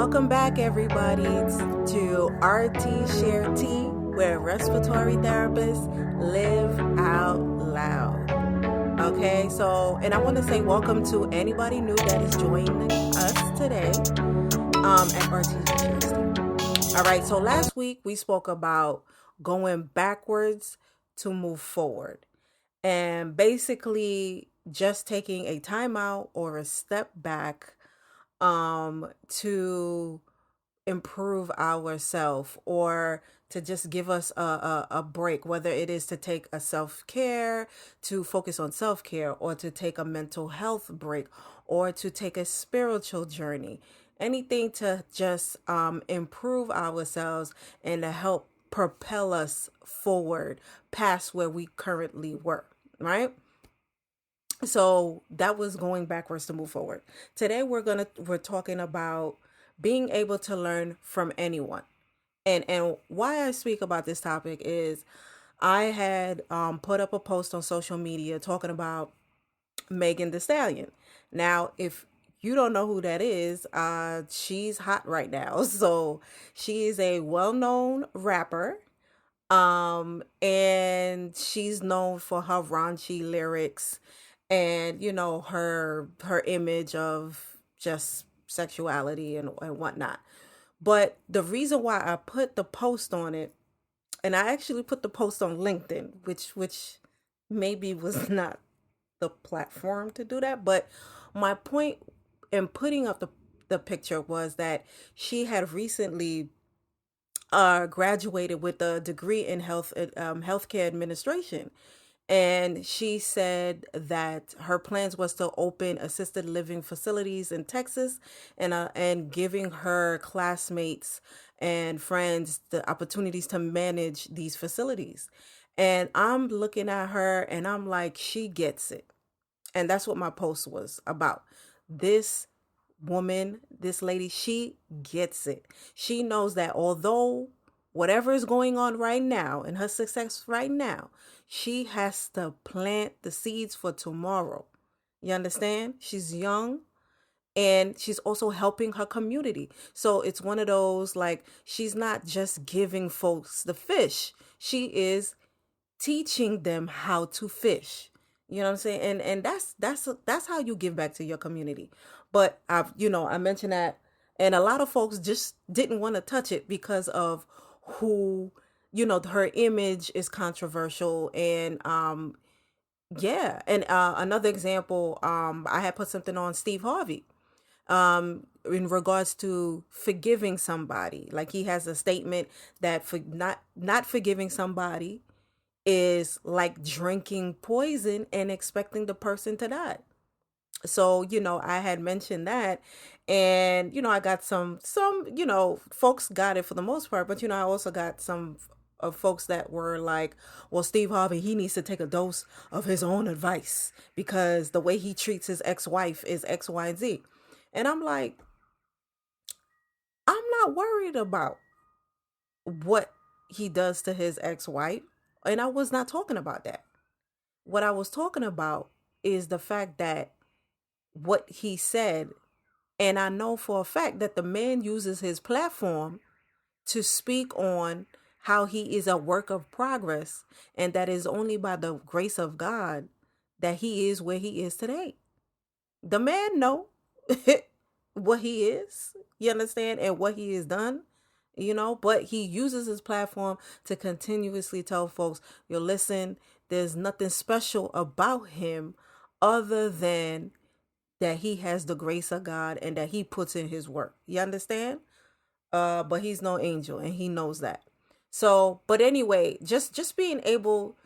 Welcome back, everybody, to RT Share T, where respiratory therapists live out loud. Okay, and I want to say welcome to anybody new that is joining us today at RT Share T. All right, so last week we spoke about going backwards to move forward, and basically just taking a timeout or a step back to improve ourselves or to just give us a break, whether it is to take a self-care, to focus on self-care, or to take a mental health break, or to take a spiritual journey, anything to just improve ourselves and to help propel us forward past where we currently were, right? So that was going backwards to move forward. Today we're talking about being able to learn from anyone. And why I speak about this topic is I had put up a post on social media talking about Megan the Stallion. Now, if you don't know who that is, she's hot right now. So she is a well-known rapper. And she's known for her raunchy lyrics and her image of just sexuality and whatnot. But the reason why I put the post on it, and I actually put the post on LinkedIn, which maybe was not the platform to do that, but my point in putting up the picture was that she had recently graduated with a degree in healthcare administration. And she said that her plans was to open assisted living facilities in Texas and giving her classmates and friends the opportunities to manage these facilities. And I'm looking at her and I'm like, she gets it. And that's what my post was about. This woman, this lady, she gets it. She knows that although whatever is going on right now and her success right now, she has to plant the seeds for tomorrow. You understand? She's young and she's also helping her community. So it's one of those, like, she's not just giving folks the fish. She is teaching them how to fish. You know what I'm saying? And that's how you give back to your community. But I mentioned that, and a lot of folks just didn't want to touch it because of who, her image is controversial. And yeah. And another example, I had put something on Steve Harvey in regards to forgiving somebody. Like, he has a statement that for not forgiving somebody is like drinking poison and expecting the person to die. So, I had mentioned that, and, I got some, folks got it for the most part, but, I also got some of folks that were like, well, Steve Harvey, he needs to take a dose of his own advice because the way he treats his ex-wife is X, Y, and Z. And I'm like, I'm not worried about what he does to his ex-wife. And I was not talking about that. What I was talking about is the fact that what he said, and I know for a fact that the man uses his platform to speak on how he is a work of progress, and that is only by the grace of God that he is where he is today. The man know what he is, you understand, and what he has done, but he uses his platform to continuously tell folks, listen, there's nothing special about him other than that he has the grace of God and that he puts in his work. You understand? But he's no angel and he knows that. So, but anyway, just being able,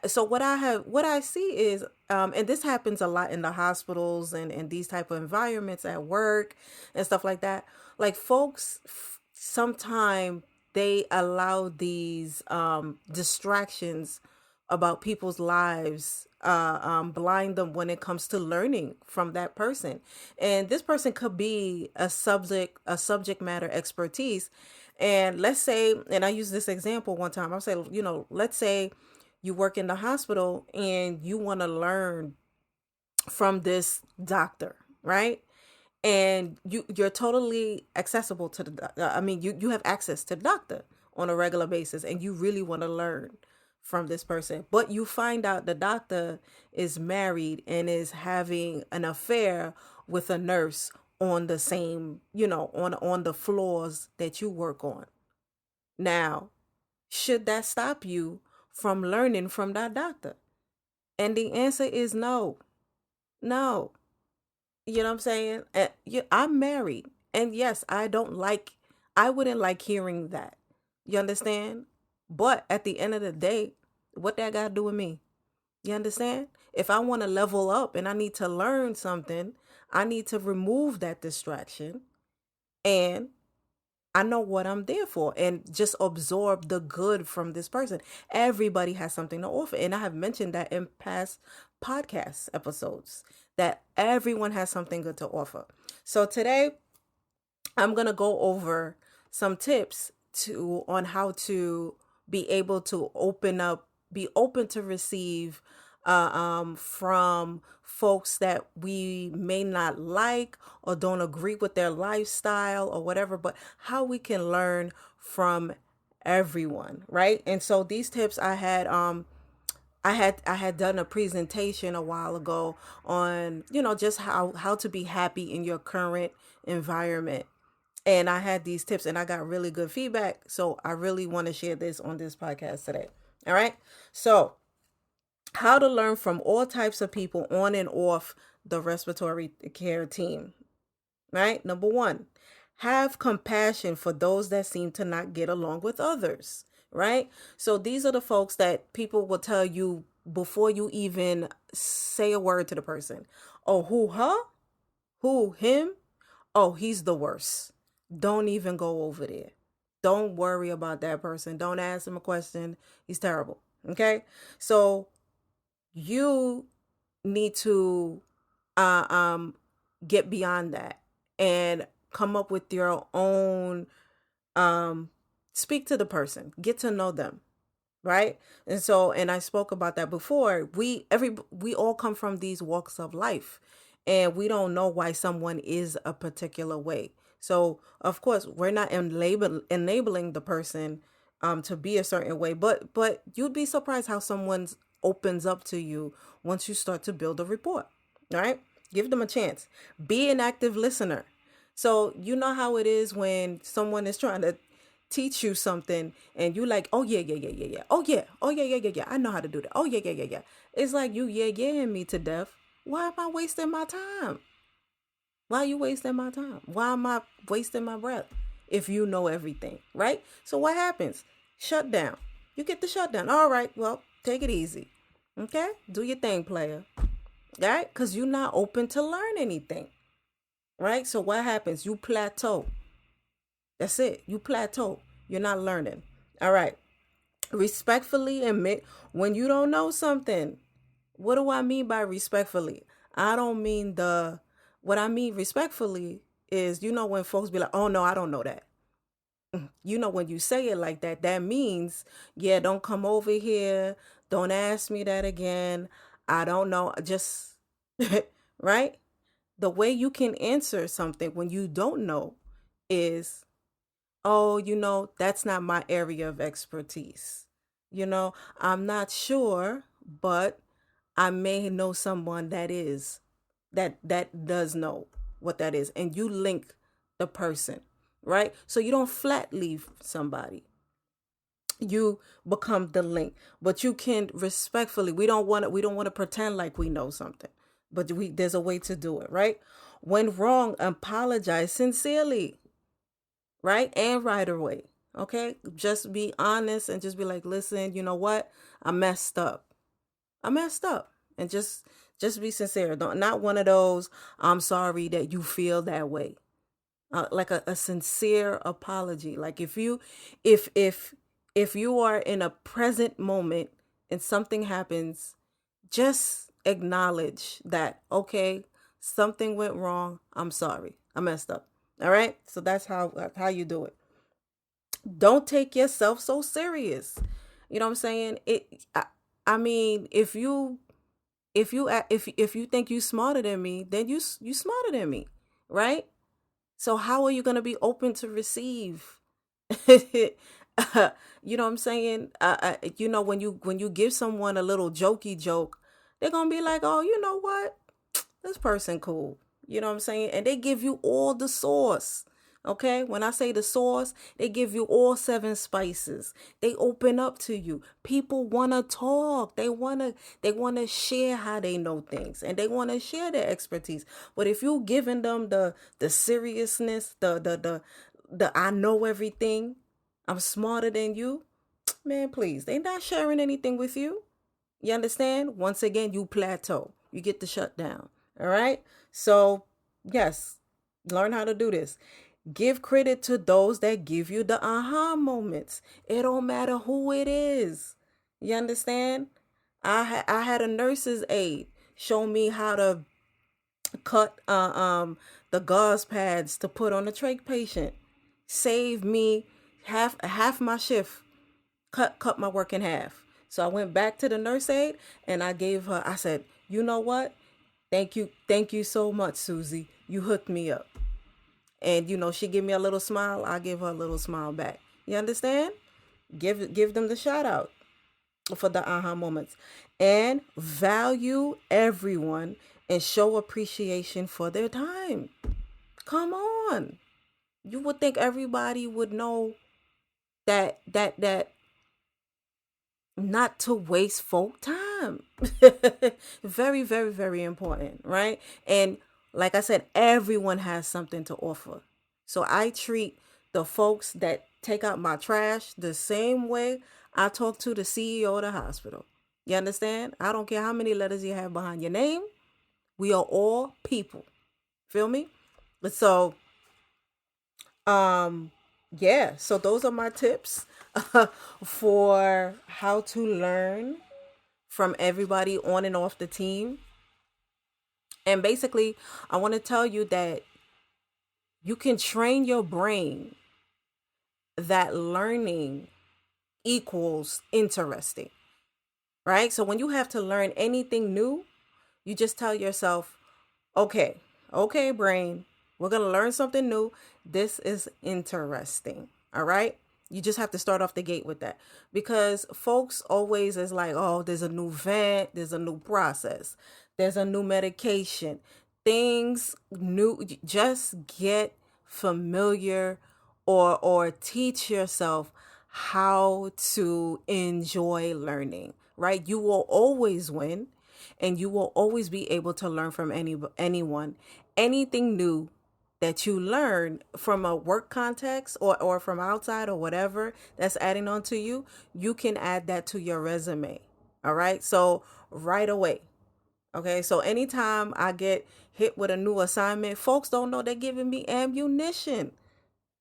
so what I see is, and this happens a lot in the hospitals and these type of environments at work and stuff like that. Like, folks, sometimes they allow these distractions about people's lives blind them when it comes to learning from that person. And this person could be a subject matter expertise. And let's say, and I use this example one time, I'll say, let's say you work in the hospital and you want to learn from this doctor, right? and you're totally accessible to the I mean, you have access to the doctor on a regular basis, and you really want to learn from this person, but you find out the doctor is married and is having an affair with a nurse on the same, on the floors that you work on. Now, should that stop you from learning from that doctor? And the answer is no. No. You know what I'm saying? I'm married. And yes, I wouldn't like hearing that. You understand? But at the end of the day, what that got to do with me? You understand? If I want to level up and I need to learn something, I need to remove that distraction, and I know what I'm there for, and just absorb the good from this person. Everybody has something to offer. And I have mentioned that in past podcast episodes, that everyone has something good to offer. So today I'm going to go over some tips on how to be able to be open to receive from folks that we may not like or don't agree with their lifestyle or whatever, but how we can learn from everyone, right? And so these tips I had done a presentation a while ago on, just how to be happy in your current environment. And I had these tips and I got really good feedback. So I really want to share this on this podcast today. All right. So, how to learn from all types of people on and off the respiratory care team. Right. Number one, have compassion for those that seem to not get along with others. Right. So these are the folks that people will tell you before you even say a word to the person. Oh, who, her? Who, him? Oh, he's the worst. Don't even go over there. Don't worry about that person. Don't ask him a question. He's terrible. Okay? So you need to uh um get beyond that and come up with your own speak to the person. Get to know them, right? And so, and I spoke about that before. We all come from these walks of life, and we don't know why someone is a particular way. So of course we're not enabling the person to be a certain way, but you'd be surprised how someone opens up to you once you start to build a rapport. All right, give them a chance. Be an active listener. So you know how it is when someone is trying to teach you something and you like, oh yeah, yeah, yeah, yeah, yeah. Oh yeah, oh yeah, yeah, yeah, yeah. I know how to do that. Oh yeah, yeah, yeah, yeah. It's like you yeah me to death. Why am I wasting my time? Why are you wasting my time? Why am I wasting my breath if you know everything, right? So what happens? Shut down. You get the shutdown. All right, well, take it easy. Okay? Do your thing, player. All right? Because you're not open to learn anything, right? So what happens? You plateau. That's it. You plateau. You're not learning. All right. Respectfully admit when you don't know something. What do I mean by respectfully? I don't mean what I mean respectfully is, when folks be like, oh no, I don't know that. When you say it like that, that means, yeah, don't come over here. Don't ask me that again. I don't know. Just, right? The way you can answer something when you don't know is, oh, that's not my area of expertise. I'm not sure, but I may know someone that does know what that is. And you link the person, right? So you don't flat leave somebody. You become the link, but you can respectfully. We don't want to pretend like we know something, but there's a way to do it, right? When wrong, apologize sincerely, right? And right away. Okay? Just be honest and just be like, listen, you know what? I messed up. I messed up. And just be sincere. Not one of those, I'm sorry that you feel that way. Like a sincere apology. Like if you are in a present moment and something happens, just acknowledge that, okay, something went wrong. I'm sorry. I messed up. All right? So that's how you do it. Don't take yourself so serious. You know what I'm saying? I mean, if you think you smarter than me, then you smarter than me. right? So how are you going to be open to receive? You know what I'm saying? When you give someone a little jokey joke, they're gonna be like, "Oh, you know what? This person cool." You know what I'm saying? And they give you all the sauce. Okay? When I say the sauce, they give you all seven spices. They open up to you. People want to talk. They want to share how they know things, and they want to share their expertise. But if you giving them the seriousness, the I know everything, I'm smarter than you, man, please. They not sharing anything with you. You understand? Once again, you plateau. You get the shutdown. All right? So, yes, learn how to do this. Give credit to those that give you the aha moments. It don't matter who it is. You understand? I had a nurse's aide show me how to cut the gauze pads to put on a trach patient. Save me half my shift. Cut my work in half. So I went back to the nurse aide and I gave her. I said, "You know what? Thank you so much, Susie. You hooked me up." And she give me a little smile. I give her a little smile back. You understand? Give them the shout out for the aha moments, and value everyone and show appreciation for their time. Come on, you would think everybody would know that not to waste folk time. Very, very, very important, right? And like I said, everyone has something to offer. So I treat the folks that take out my trash the same way I talk to the CEO of the hospital. You understand? I don't care how many letters you have behind your name. We are all people. Feel me? So um, yeah, so those are my tips for how to learn from everybody on and off the team. And basically, I want to tell you that you can train your brain that learning equals interesting, right? So when you have to learn anything new, you just tell yourself, okay, okay, brain, we're going to learn something new. This is interesting. All right. You just have to start off the gate with that, because folks always is like, oh, there's a new vent, there's a new process, there's a new medication, things new. Just get familiar, or teach yourself how to enjoy learning, right? You will always win, and you will always be able to learn from anyone. Anything new that you learn from a work context, or from outside, or whatever that's adding on to you, you can add that to your resume. All right. So right away. Okay. So anytime I get hit with a new assignment, folks don't know they're giving me ammunition.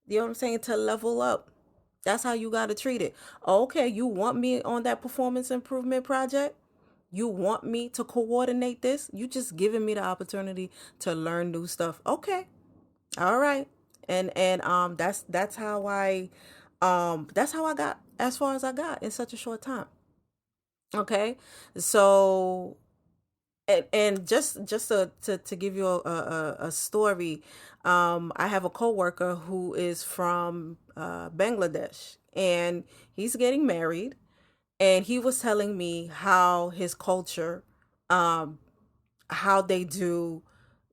You know what I'm saying? To level up. That's how you got to treat it. Okay. You want me on that performance improvement project? You want me to coordinate this? You just giving me the opportunity to learn new stuff. Okay. All right. And that's how I got as far as I got in such a short time. Okay. So and just to give you a story, I have a coworker who is from Bangladesh, and he's getting married, and he was telling me how his culture, how they do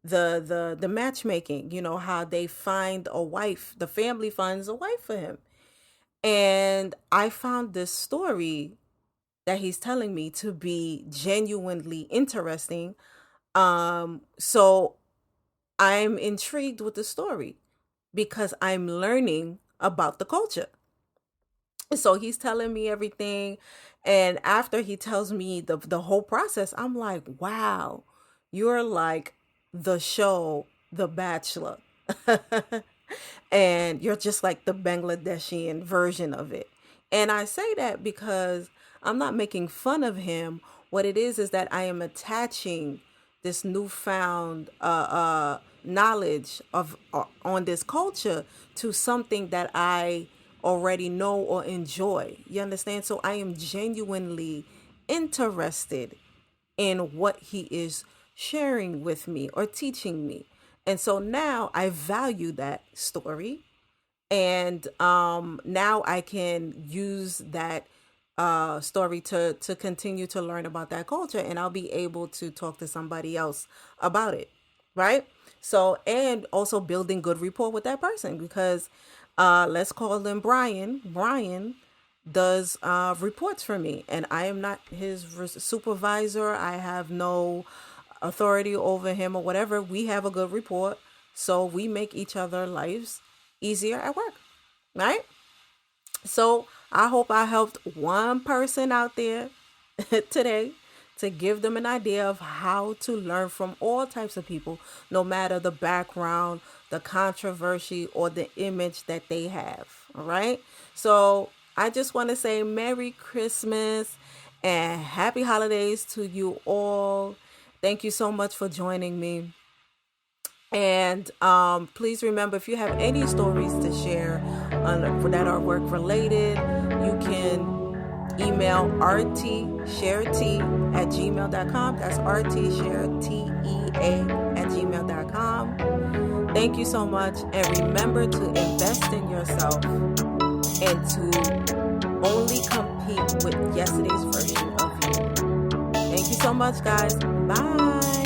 the matchmaking, how they find a wife, the family finds a wife for him. And I found this story that he's telling me to be genuinely interesting. So I'm intrigued with the story because I'm learning about the culture. So he's telling me everything, and after he tells me the whole process, I'm like, wow, you're like the show The Bachelor. And you're just like the Bangladeshian version of it. And I say that because I'm not making fun of him. What it is that I am attaching this newfound knowledge of on this culture to something that I already know or enjoy. You understand? So I am genuinely interested in what he is sharing with me or teaching me. And so now I value that story, and now I can use that story to continue to learn about that culture, and I'll be able to talk to somebody else about it, right? So, and also building good rapport with that person, because let's call him Brian. Brian does reports for me, and I am not his supervisor. I have no authority over him or whatever. We have a good report, so we make each other lives easier at work, right? So I hope I helped one person out there today to give them an idea of how to learn from all types of people, no matter the background, the controversy, or the image that they have. All right. So I just want to say Merry Christmas and Happy Holidays to you all. Thank you so much for joining me. And please remember, if you have any stories to share that are work related, you can email rtsharetea@gmail.com. That's rtsharetea@gmail.com. Thank you so much. And remember to invest in yourself and to only compete with yesterday's version of you. Thank you so much, guys. Bye.